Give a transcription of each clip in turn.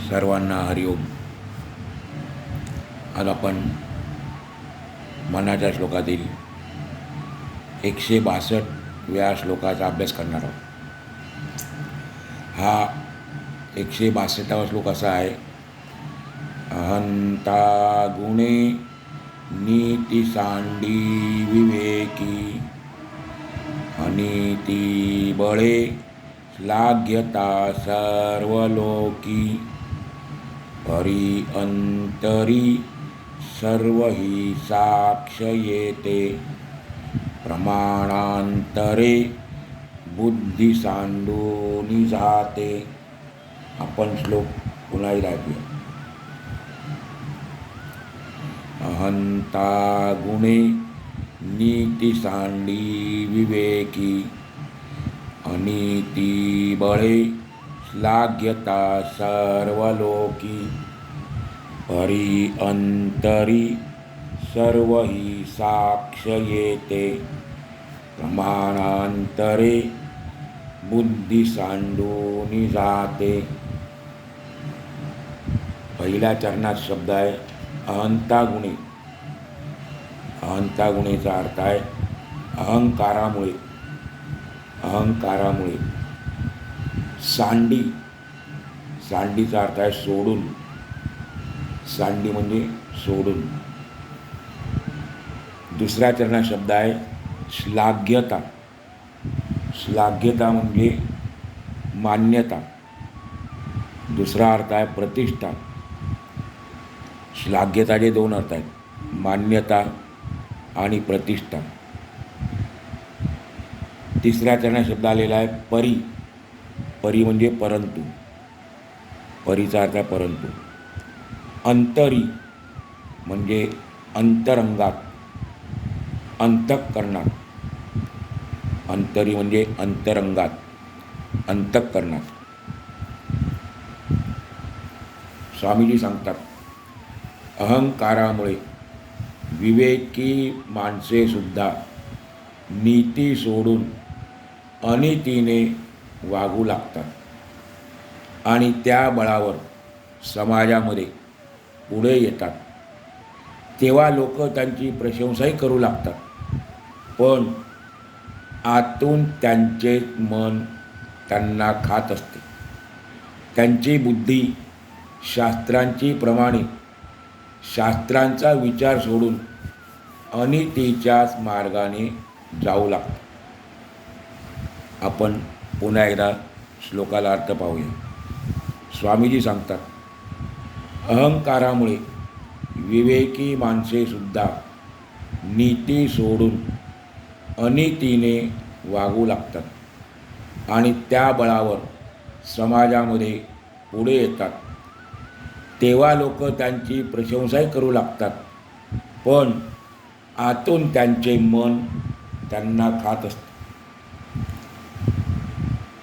सर्वांना हरिओम. आज आपण मनाच्या श्लोकातील 162व्या श्लोकाचा अभ्यास करणार आहोत. हा 162वा श्लोक असा आहे. अहंता गुणे नीती सांडी विवेकी, अनीती बळे श्लाघ्यता सर्वलोकी, परी अंतरी सर्व ही साक्ष येते, प्रमाणांतरे बुद्धी सांडूनी जाते. आपण श्लोक पुन्हा ऐकूया. अहंता गुणे नीती सांडी विवेकी, अनीती बळे श्लाघ्यता सर्वलोकी, परी अंतरी सर्व ही साक्ष येते, प्रमाणांतरे बुद्धी सांडूनी जाते. पहिल्या चरणात शब्द आहे अहंता गुणे. अहंता गुणेचा अर्थ आहे अहंकारामुळे. अहंकारामुळे सांडी. सांडीचा अर्थ आहे सोडून. सांडी म्हणजे सोडून. दुसऱ्या चरणात शब्द आहे श्लाघ्यता. श्लाघ्यता म्हणजे मान्यता. दुसरा अर्थ आहे प्रतिष्ठा. श्लाघ्यताचे दोन अर्थ आहेत, मान्यता आणि प्रतिष्ठा. तिसऱ्या चरणात शब्द आलेला आहे परी. परी म्हणजे परंतु. परीचा अर्थ आहे परंतु. अंतरी म्हणजे अंतरंगात, अंतःकरणात. अंतरी म्हणजे अंतरंगात, अंतःकरणात. स्वामीजी सांगतात, अहंकारामुळे विवेकी माणसे सुद्धा नीती सोडून अनीतीने वागू लागतात आणि त्या बळावर समाजामध्ये पुढे येतात. तेव्हा लोक त्यांची प्रशंसाही करू लागतात, पण आतून त्यांचे मन त्यांना खात असते. त्यांची बुद्धी शास्त्रांची प्रमाणे शास्त्रांचा विचार सोडून अनीतीच्याच मार्गाने जाऊ लागते. आपण पुन्हा एकदा श्लोकाला अर्थ पाहूया. स्वामीजी सांगतात, अहंकारामुळे विवेकी माणसे सुद्धा नीती सोडून अनीतीने वागू लागतात आणि त्या बळावर समाजामध्ये पुढे येतात. तेव्हा लोक त्यांची प्रशंसाही करू लागतात, पण आतून त्यांचे मन त्यांना खात असते.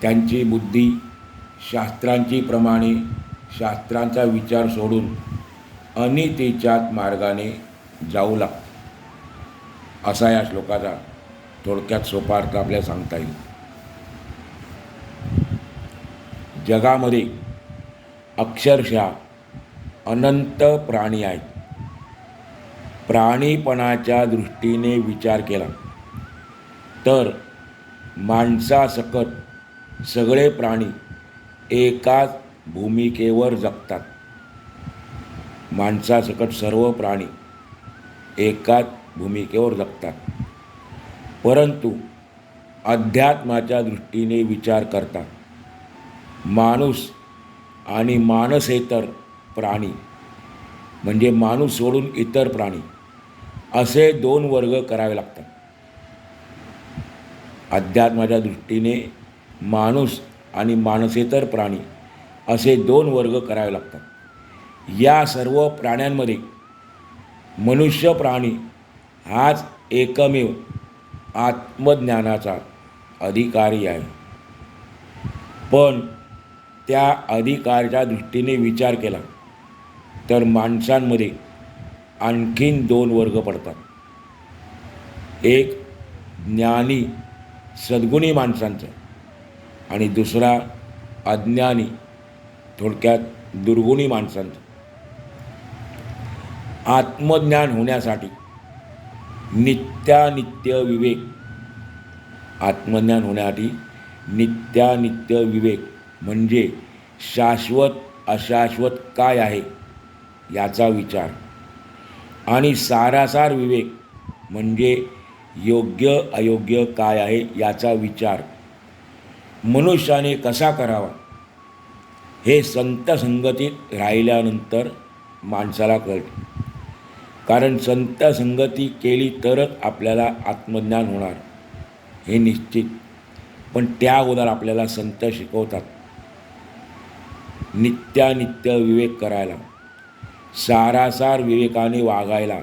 त्यांची बुद्धी शास्त्रांची प्रमाणे शास्त्रांचा विचार सोडून अनीतीच्याच मार्गाने जाऊ लागते. असा या श्लोकाचा थोडक्यात सोपा अर्थ आपल्याला सांगता येईल. जगामध्ये अक्षरशः अनंत प्राणी आहेत. प्राणीपणाच्या दृष्टीने विचार केला तर माणसासकट सगळे प्राणी एकाच भूमिकेवर जगतात. माणसासकट सर्व प्राणी एकाच भूमिकेवर जगतात. परंतु अध्यात्माच्या दृष्टीने विचार करता माणूस आणि माणसेतर प्राणी म्हणजे माणूस सोडून इतर प्राणी असे दोन वर्ग करावे लागतात. अध्यात्माच्या दृष्टीने माणूस आणि माणसेतर प्राणी असे दोन वर्ग करावे लागतात. या सर्व प्राण्यांमध्ये मनुष्य प्राणी हाच एकमेव आत्मज्ञानाचा अधिकारी आहे. पण त्या अधिकाराच्या दृष्टीने विचार केला तर माणसांमध्ये आणखीन दोन वर्ग पडतात. एक ज्ञानी सद्गुणी माणसांचा आणि दुसरा अज्ञानी थोडक्यात दुर्गुणी माणसांचं. आत्मज्ञान होण्यासाठी नित्यानित्य विवेक, आत्मज्ञान होण्यासाठी नित्यानित्य विवेक म्हणजे शाश्वत अशाश्वत काय आहे याचा विचार, आणि सारासार विवेक म्हणजे योग्य अयोग्य काय आहे याचा विचार मनुष्याने कसा करावा हे संत संगतीत राहिल्यानंतर माणसाला कळते. कारण संत संगती केली तरच आपल्याला आत्मज्ञान होणार हे निश्चित. पण त्या अगोदर आपल्याला संत शिकवतात नित्यानित्य विवेक करायला, सारासार विवेकाने वागायला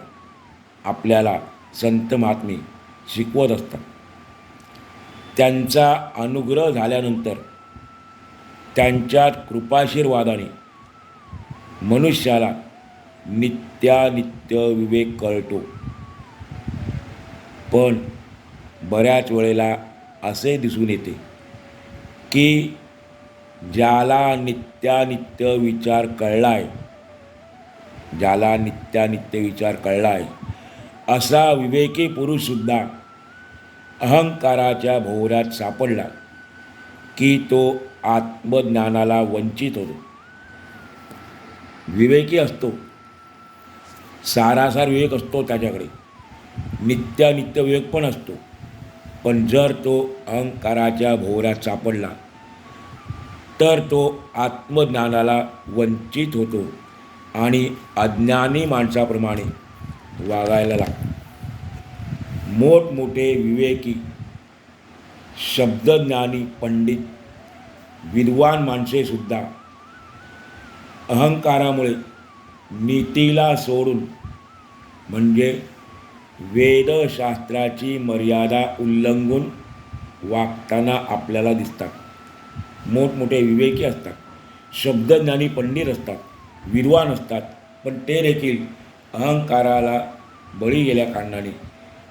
आपल्याला संत महात्मे शिकवत असतात. त्यांचा अनुग्रह झाल्यानंतर त्यांच्या कृपाशीर्वादाने मनुष्याला नित्यानित्य विवेक कळतो. पण बऱ्याच वेळेला असे दिसून येते की ज्याला नित्यानित्य विचार कळला आहे, ज्याला नित्यानित्य विचार कळला आहे असा विवेकी पुरुषसुद्धा अहंकाराच्या भोवऱ्यात सापडला की तो आत्मज्ञानाला वंचित होतो. विवेकी असतो, सारासार विवेक असतो त्याच्याकडे, नित्यानित्य विवेक पण असतो, पण जर तो अहंकाराच्या भोवऱ्यात सापडला तर तो आत्मज्ञानाला वंचित होतो आणि अज्ञानी माणसाप्रमाणे वागायला लागतो. मोठमोठे विवेकी, शब्दज्ञानी, पंडित, विद्वान माणसेसुद्धा अहंकारामुळे नीतीला सोडून म्हणजे वेदशास्त्राची मर्यादा उल्लंघून वागताना आपल्याला दिसतात. मोठमोठे विवेकी असतात, शब्दज्ञानी पंडित असतात, विद्वान असतात, पण ते देखील अहंकाराला बळी गेल्या कारणाने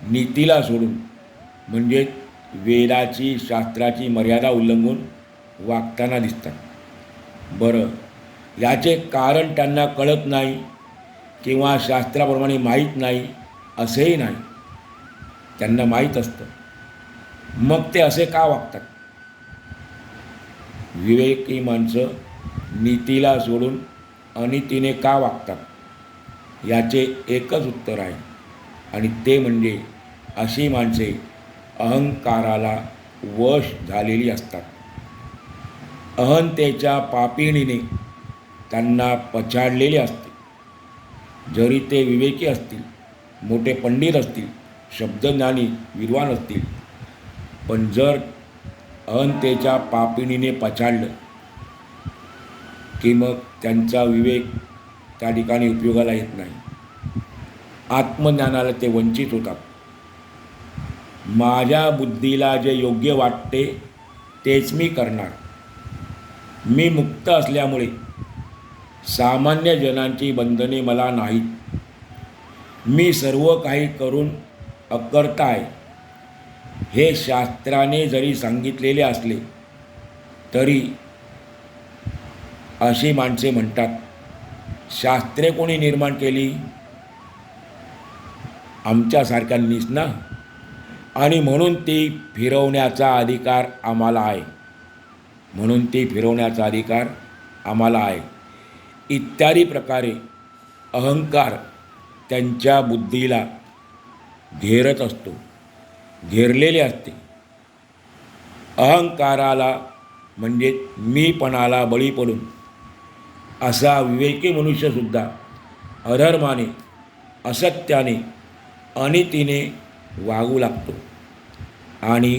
नीतीला सोडून म्हणजे वेदाची शास्त्राची मर्यादा उल्लंघून वागताना दिसतात. बरं, याचे कारण त्यांना कळत नाही किंवा शास्त्राप्रमाणे माहीत नाही असेही नाही, त्यांना माहीत असतं. मग ते असे का वागतात? विवेकी माणसं नीतीला सोडून अनितीने का वागतात याचे एकच उत्तर आहे, आणि ते म्हणजे अशी माणसे अहंकाराला वश झालेली असतात. अहंतेच्या पापिणीने त्यांना पछाडलेले असते. जरी ते विवेकी असतील, मोठे पंडित असतील, शब्दज्ञानी विद्वान असतील, पण जर अहंतेच्या पापिणीने पछाडलं की मग त्यांचा विवेक त्या ठिकाणी उपयोगाला येत नाही. आत्मज्ञानाला ते वंचित होतात. माझ्या बुद्धीला जे योग्य वाटते तेच मी करणार. मी मुक्त असल्यामुळे सामान्य जनांची बंधने मला नाहीत. मी सर्व काही करून अकर्ता आहे हे शास्त्राने जरी सांगितलेले असले तरी अशी माणसे म्हणतात, शास्त्रे कोणी निर्माण केली? आमच्यासारख्यांनीच ना, आणि म्हणून ती फिरवण्याचा अधिकार आम्हाला आहे, म्हणून ती फिरवण्याचा अधिकार आम्हाला आहे इत्यादी प्रकारे अहंकार त्यांच्या बुद्धीला घेरत असतो, घेरलेले असते. अहंकाराला म्हणजे मीपणाला बळी पडून असा विवेकी मनुष्यसुद्धा अधर्माने, असत्याने, अनितीने वागू लागतो आणि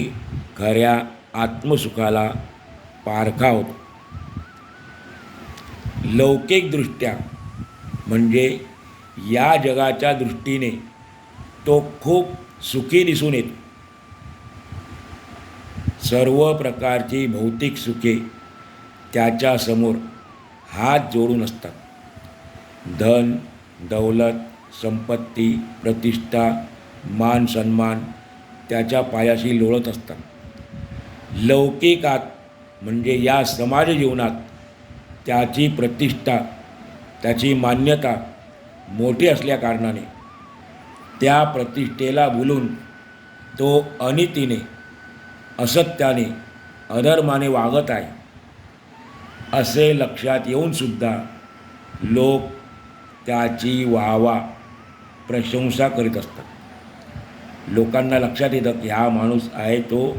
खऱ्या आत्मसुखाला पारखा होतो. लौकिकदृष्ट्या म्हणजे या जगाच्या दृष्टीने तो खूप सुखी दिसून येतो. सर्व प्रकारची भौतिक सुखे त्याच्यासमोर हात जोडून असतात. धन, दौलत, संपत्ती, प्रतिष्ठा, मान सन्मान त्याच्या पायाशी लोळत असतात. लौकिकात म्हणजे या समाज जीवनात त्याची प्रतिष्ठा, त्याची मान्यता मोठी असल्याकारणाने त्या प्रतिष्ठेला भुलून तो अनितीने, असत्याने, अधर्माने वागत आहे असे लक्षात येऊनसुद्धा लोक त्याची वाहवा, प्रशंसा करीत असतात. लोकांना लक्षात येतं की हा माणूस आहे तो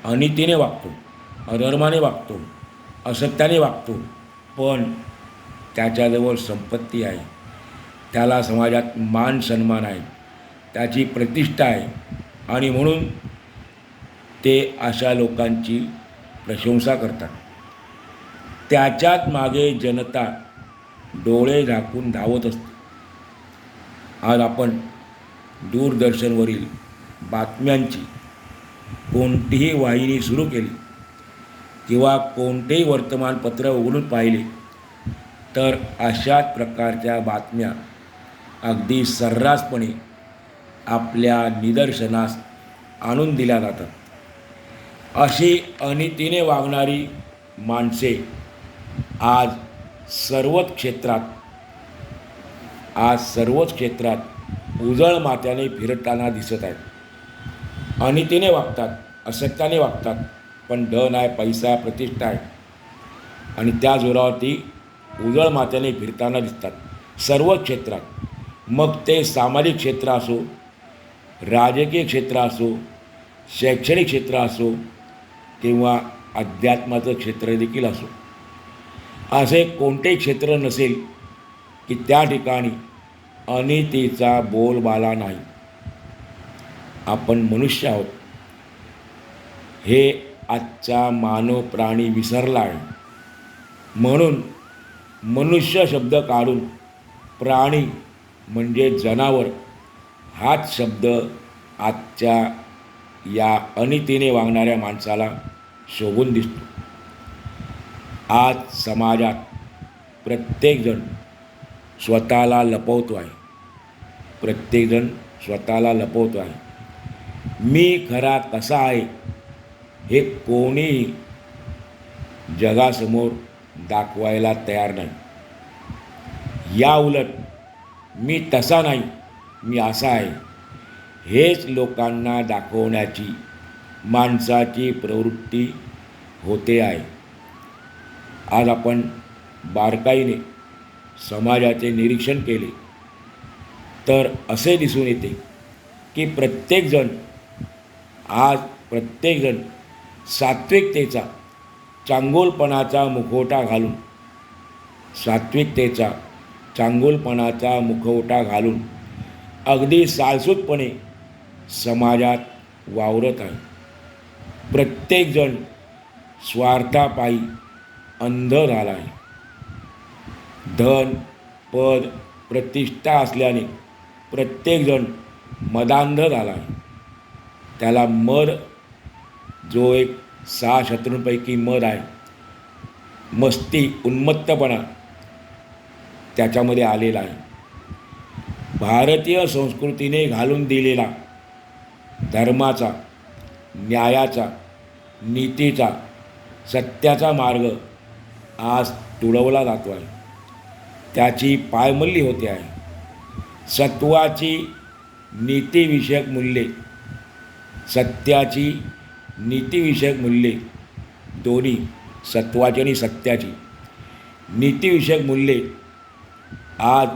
अनितीने वागतो, अधर्माने वागतो, असत्याने वागतो, पण त्याच्याजवळ संपत्ती आहे, त्याला समाजात मान सन्मान आहे, त्याची प्रतिष्ठा आहे आणि म्हणून ते अशा लोकांची प्रशंसा करतात. त्याच्यात मागे जनता डोळे झाकून धावत असते. आज आपण दूरदर्शनवरील बातम्यांची कोणतीही वाहिनी सुरू केली किंवा कोणतेही वर्तमानपत्र उघडून पाहिले तर अशाच प्रकारच्या बातम्या अगदी सर्रासपणे आपल्या निदर्शनास आणून दिल्या जातात. अशी अनितीने वागणारी माणसे आज सर्वच क्षेत्रात उजळ माथ्याने फिरताना दिसत आहेत. अनितीने वागतात, असत्याने वागतात, पण धन आहे, पैसा आहे, प्रतिष्ठा आहे आणि त्या जोरावरती उजळ माथ्याने फिरताना दिसतात सर्वच क्षेत्रात. मग ते सामाजिक क्षेत्र असो, राजकीय क्षेत्र असो, शैक्षणिक क्षेत्र असो किंवा अध्यात्माचं क्षेत्र देखील असो. असे कोणतेही क्षेत्र नसेल की त्या ठिकाणी अनितीचा बोलबाला नाही. आपण मनुष्य आहोत हे आजचा मानव प्राणी विसरला आहे. म्हणून मनुष्य शब्द काढून प्राणी म्हणजे जनावर हाच शब्द आजच्या या अनितीने वागणाऱ्या माणसाला शोभून दिसतो. आज समाजात प्रत्येकजण स्वतःला लपवतो आहे. मी खरा कसा आहे हे कोणीही जगासमोर दाखवायला तयार नाही. या उलट मी तसा नाही, मी असा आहे हेच लोकांना दाखवण्याची माणसाची प्रवृत्ती होते आहे. आज आपण बारकाईने समाजाचे निरीक्षण केले तर असे दिसून येते की प्रत्येकजण सात्विकतेचा, चांगुलपणाचा मुखवटा घालून अगदी साळसूदपणे समाजात वावरत आहे. प्रत्येकजण स्वार्थापायी अंध झाला आहे. धन, पद, प्रतिष्ठा असल्याने प्रत्येकजण मदांध झाला आहे. त्याला मद, जो एक 6 शत्रूंपैकी मद आहे, मस्ती, उन्मत्तपणा त्याच्यामध्ये आलेला आहे. भारतीय संस्कृतीने घालून दिलेला धर्माचा, न्यायाचा, नीतीचा, सत्याचा मार्ग आज तुडवला जातो आहे. त्याची पायमल्ली होते आहे. सत्वाची नीतिविषयक मूल्ये, सत्याची नीतिविषयक मूल्ये, दोन्ही सत्वाची आणि सत्याची नीतिविषयक मूल्ये आज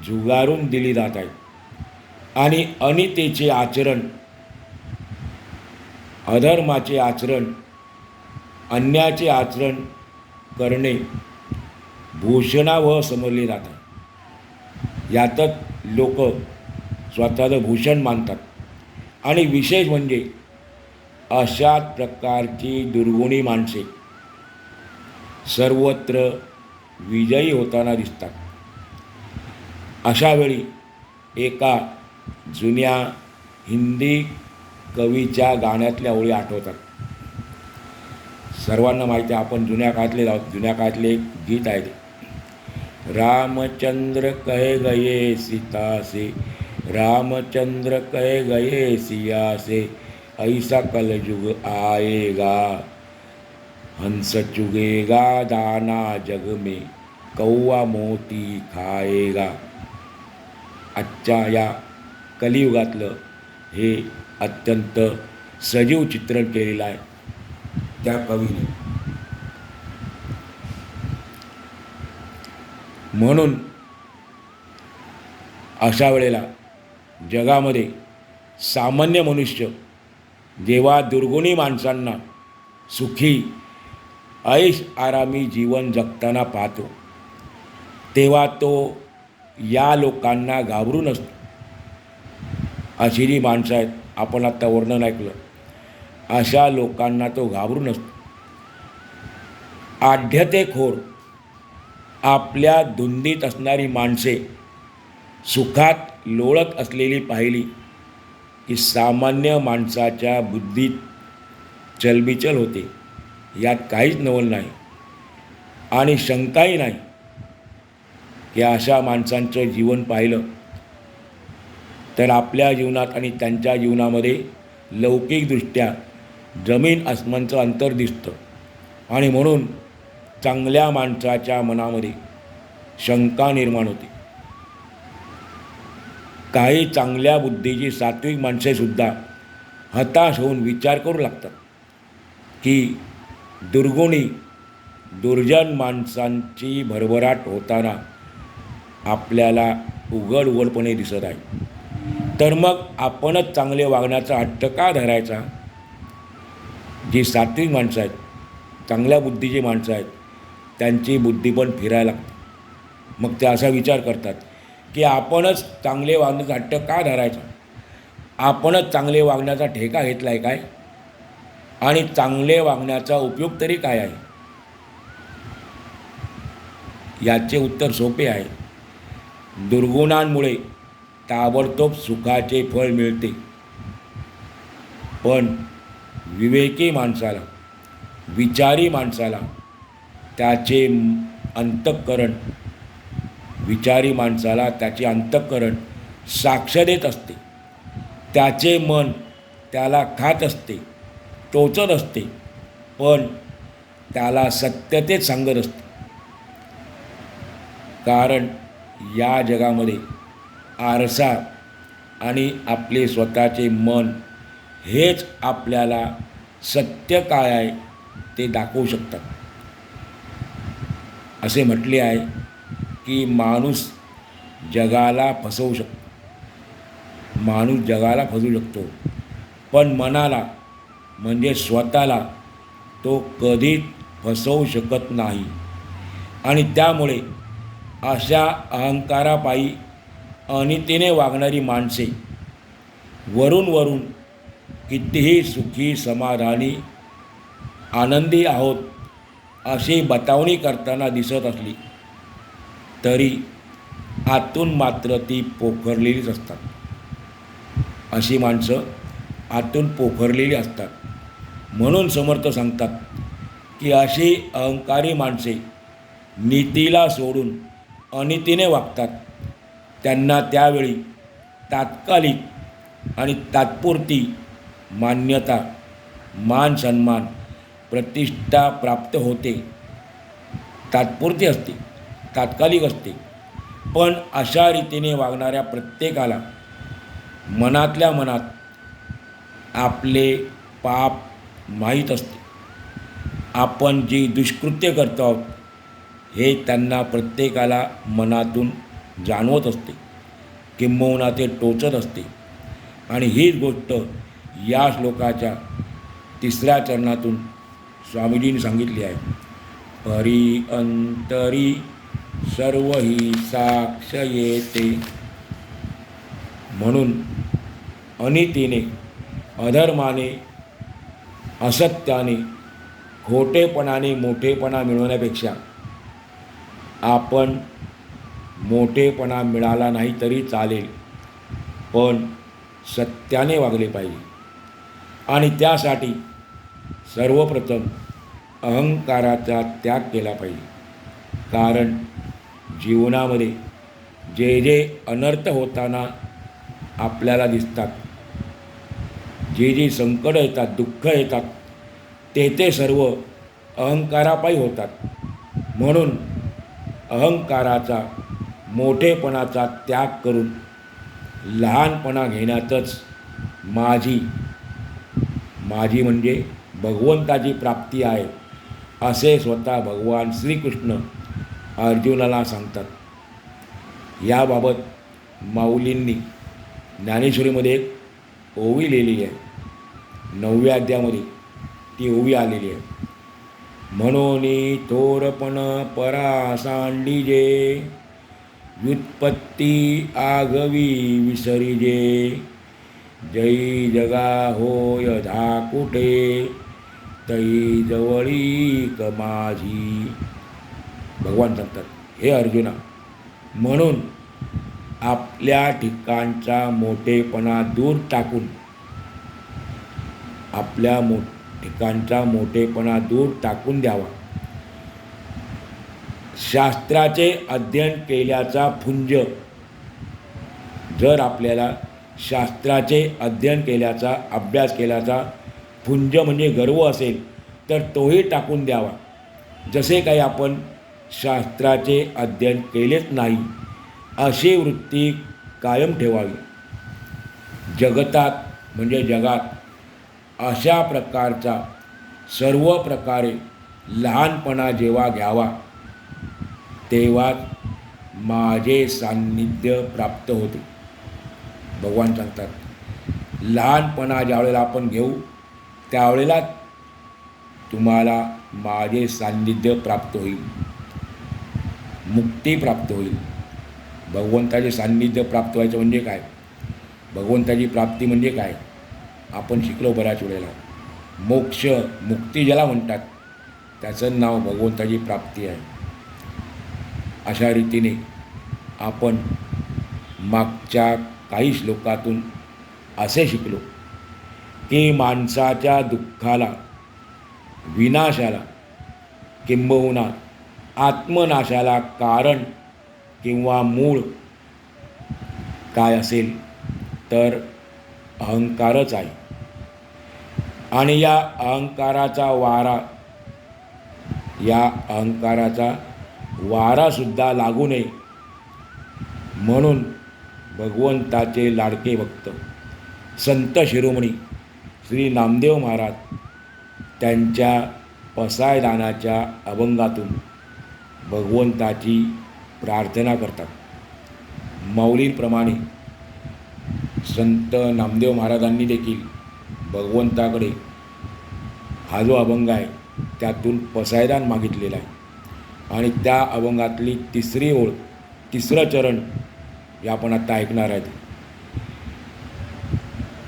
झुगारून दिली जात आहेत आणि अनितीचे आचरण, अधर्माचे आचरण, अन्यायाचे आचरण करणे भूषणावह समजले जातात. यातच लोक स्वतःचं भूषण मानतात आणि विशेष म्हणजे अशाच प्रकारची दुर्गुणी माणसे सर्वत्र विजयी होताना दिसतात. अशावेळी एका जुन्या हिंदी कवीच्या गाण्यातल्या ओळी आठवतात. सर्वांना माहिती आहे, आपण जुन्या काळातले एक गीत आहे. रामचंद्र कहे गए सीता से, रामचंद्र कहे गए सिया से, ऐसा कलयुग आएगा. हंस चुगेगा दाना जग में, कौवा मोती खाएगा. आजच्या या कलियुगातलं हे अत्यंत सजीव चित्रण केलेलं आहे त्या कवीने. म्हणून अशा वेळेला जगामध्ये सामान्य मनुष्य जेव्हा दुर्गुणी माणसांना सुखी ऐश आरामी जीवन जगताना पाहतो, तेव्हा तो या लोकांना घाबरून असतो. अशी जी माणसं आहेत, आपण आत्ता वर्णन ऐकलं, अशा लोकांना तो घाबरून असतो. आढ्यतेखोर आपल्या धुंदीत असणारी माणसे सुखात लोळत असलेली पाहिली की सामान्य माणसाच्या बुद्धीत चलबिचल होते. यात काहीच नवल नाही आणि शंकाही नाही की अशा माणसांचं जीवन पाहिलं तर आपल्या जीवनात आणि त्यांच्या जीवनामध्ये लौकिकदृष्ट्या जमीन आसमानचं अंतर दिसतं आणि म्हणून चांगल्या माणसाच्या मनामध्ये शंका निर्माण होते. काही चांगल्या बुद्धीची सात्विक माणसेसुद्धा हताश होऊन विचार करू लागतात की दुर्गुणी दुर्जन माणसांची भरभराट होताना आपल्याला उघडपणे दिसत आहे. तर मग आपणच चांगले वागण्याचा हट्ट का धरायचा? जी सात्विक माणसं आहेत, चांगल्या बुद्धीची माणसं आहेत, त्यांची बुद्धी पण फिरायला लागते. मग ते असा विचार करतात की आपणच चांगले वागण्याचा हट्ट का धरायचा? आपणच चांगले वागण्याचा ठेका घेतला आहे काय? आणि चांगले वागण्याचा उपयोग तरी काय आहे? याचे उत्तर सोपे आहे. दुर्गुणांमुळे ताबडतोब सुखाचे फळ मिळते, पण विवेकी माणसाला, विचारी माणसाला त्याचे अंतःकरण, विचारी माणसाला त्याचे अंतःकरण साक्ष देत असते. त्याचे मन त्याला खात असते, टोचत असते, पण त्याला सत्यतेच सांगत असते. कारण या जगामध्ये आरसा आणि आपले स्वतःचे मन हेच आपल्याला सत्य काय आहे ते दाखवू शकतात. असे म्हटले आहे की माणूस जगाला फसवू शकतो, माणूस जगाला फसवू शकतो, पण मनाला म्हणजे स्वतःला तो कधीच फसवू शकत नाही. आणि त्यामुळे अशा अहंकारापायी अनितीने वागणारी माणसे वरून कितीही सुखी, समाधानी, आनंदी आहोत अशी बतावणी करताना दिसत असली तरी आतून मात्र ती पोखरलेलीच असतात. अशी माणसं आतून पोखरलेली असतात. म्हणून समर्थ सांगतात की अशी अहंकारी माणसे नीतीला सोडून अनितीने वागतात. त्यांना त्यावेळी तात्कालिक आणि तात्पुरती मान्यता, मान सन्मान, प्रतिष्ठा प्राप्त होते. तात्पुरती असते, तात्कालिक असते, पण अशा रीतीने वागणाऱ्या प्रत्येकाला मनातल्या मनात आपले पाप माहीत असते. आपण जी दुष्कृत्य करतो आहोत हे त्यांना प्रत्येकाला मनातून जाणवत असते, किंबहुना ते टोचत असते. आणि हीच गोष्ट या श्लोकाच्या 3ऱ्या चरणातून स्वामीजींनी सांगितली आहे. परी अंतरी सर्व ही साक्ष येते. म्हणून अनितीने, अधर्माने, असत्याने, खोटेपणाने मोठेपणा मिळवण्यापेक्षा आपण मोठेपणा मिळाला नाही तरी चालेल, पण सत्याने वागले पाहिजे. आणि त्यासाठी सर्वप्रथम अहंकाराचा त्याग केला पाहिजे. कारण जीवनामध्ये जे जे अनर्थ होताना आपल्याला दिसतात, जे जे संकट येतात, दुःख येतात, ते सर्व अहंकारापायी होतात. म्हणून अहंकाराचा, मोठेपणाचा त्याग करून लहानपणा घेण्यातच माझी माझी म्हणजे भगवंताची प्राप्ती आहे, असे स्वतः भगवान श्रीकृष्ण अर्जुनाला सांगतात. याबाबत माऊलींनी ज्ञानेश्वरीमध्ये एक ओवी लिहिली आहे. 9व्या अध्यायामध्ये ती ओवी आलेली आहे. म्हणून थोरपण परा सांडिजे, व्युत्पत्ती आगवी विसरिजे, जै जगा होय धाकुटे, तै जवळीक माझी. भगवान सांगतात, हे अर्जुना, म्हणून आपल्या ठिकाणचा मोठेपणा दूर टाकून, आपल्या ठिकाणचा मोठेपणा दूर टाकून द्यावा. शास्त्राचे अध्ययन केल्याचा पुंज, जर आपल्याला शास्त्राचे अध्ययन केल्याचा, अभ्यास केल्याचा पुंज म्हणजे गर्व असेल तर तोही टाकून द्यावा. जसे काही आपण शास्त्राचे अध्ययन केलेच नाही अशी वृत्ती कायम ठेवावी. जगतात म्हणजे जगात अशा प्रकारचा सर्व प्रकारे लहानपणा जेव्हा घ्यावा तेव्हाच माझे सान्निध्य प्राप्त होते. भगवान सांगतात, लहानपणा ज्यावेळेला आपण घेऊ त्यावेळेला तुम्हाला माझे सान्निध्य प्राप्त होईल, मुक्ती प्राप्त होईल. भगवंताचे सान्निध्य प्राप्त व्हायचं म्हणजे काय, भगवंताची प्राप्ती म्हणजे काय, आपण शिकलो बऱ्याच वेळेला. मोक्ष, मुक्ती ज्याला म्हणतात त्याचं नाव भगवंताची प्राप्ती आहे. अशा रीतीने आपण मागच्या काही श्लोकातून असे शिकलो की माणसाच्या दुःखाला, विनाशाला किंबहुना आत्मनाशाला कारण किंवा मूळ काय असेल तर अहंकारच आहे. आणि या अहंकाराचा वारासुद्धा लागू नये म्हणून भगवंताचे लाडके भक्त संत शिरोमणी श्री नामदेव महाराज त्यांच्या पसायदानाच्या अभंगातून भगवंताची प्रार्थना करतात. माऊलींप्रमाणे संत नामदेव महाराजांनी देखील भगवंताकडे हा जो अभंग आहे त्यातून पसायदान मागितलेला आहे. आणि त्या अभंगातली तिसरी ओळ, तिसरं चरण हे आपण आता ऐकणार आहेत.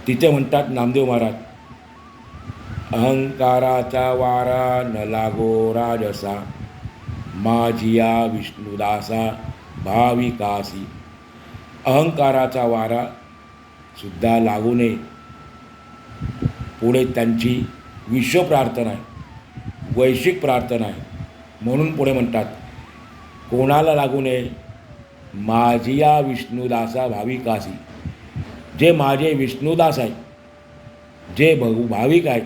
तिथे म्हणतात नामदेव महाराज, अहंकाराचा वारा न लागो राजसा, माझिया विष्णुदासा भाविकासी. अहंकाराचा वारा सुद्धा लागू नये. पुढे त्यांची विश्वप्रार्थना आहे, वैश्विक प्रार्थना आहे. म्हणून पुढे म्हणतात, कोणाला लागू नये, माझिया विष्णुदासा भाविकासी. जे माझे विष्णुदास आहेत, जे भाविक आहेत,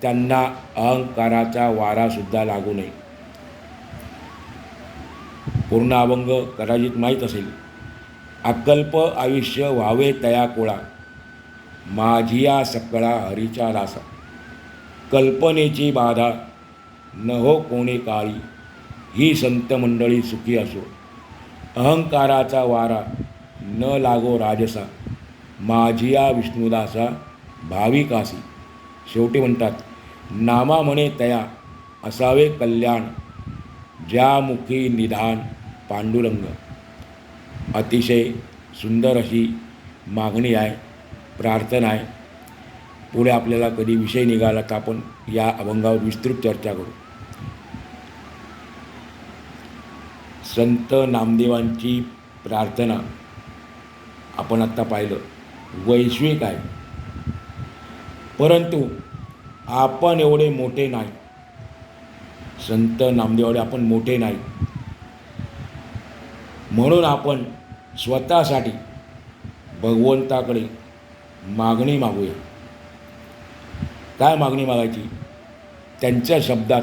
त्यांना अहंकाराचा वारासुद्धा लागू नये. पूर्ण अभंग कदाचित माहीत असेल. अकल्प आयुष्य व्हावे तया कोळा, माझिया सकळा हरीचा दासा. कल्पनेची बाधा न हो कोणे काळी, ही संत मंडळी सुखी असो. अहंकाराचा वारा न लागो राजसा, माझिया विष्णुदासा भाविकासी. शेवटी म्हणतात, नामा म्हणे तया असावे कल्याण, ज्या मुखी निधान पांडुरंग. अतिशय सुंदर अशी मागणी आहे, प्रार्थना आहे. पुढे आपल्याला कधी विषय निघाला तर आपण या अभंगावर विस्तृत चर्चा करू. संत नामदेवांची प्रार्थना आपण आत्ता पाहिलं, वैश्विक आहे. परंतु आपण एवढे मोठे नाही, संत नामदेवाडे आपण मोठे नाही. म्हणून आपण स्वतःसाठी भगवंताकडे मागणी मागूया. काय मागणी मागायची? त्यांच्या शब्दात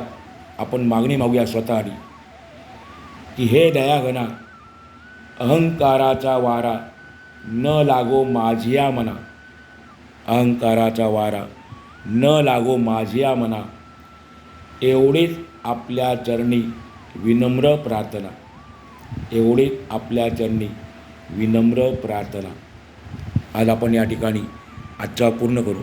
आपण मागणी मागूया स्वतः आधी की हे दयाघना अहंकाराचा वारा न लागो माझिया मना, अहंकाराचा वारा न लागो माझिया मना, एवढीच आपल्या चरणी विनम्र प्रार्थना, एवढीच आपल्या चरणी विनम्र प्रार्थना. आज आपण या ठिकाणी आजचा पूर्ण करू.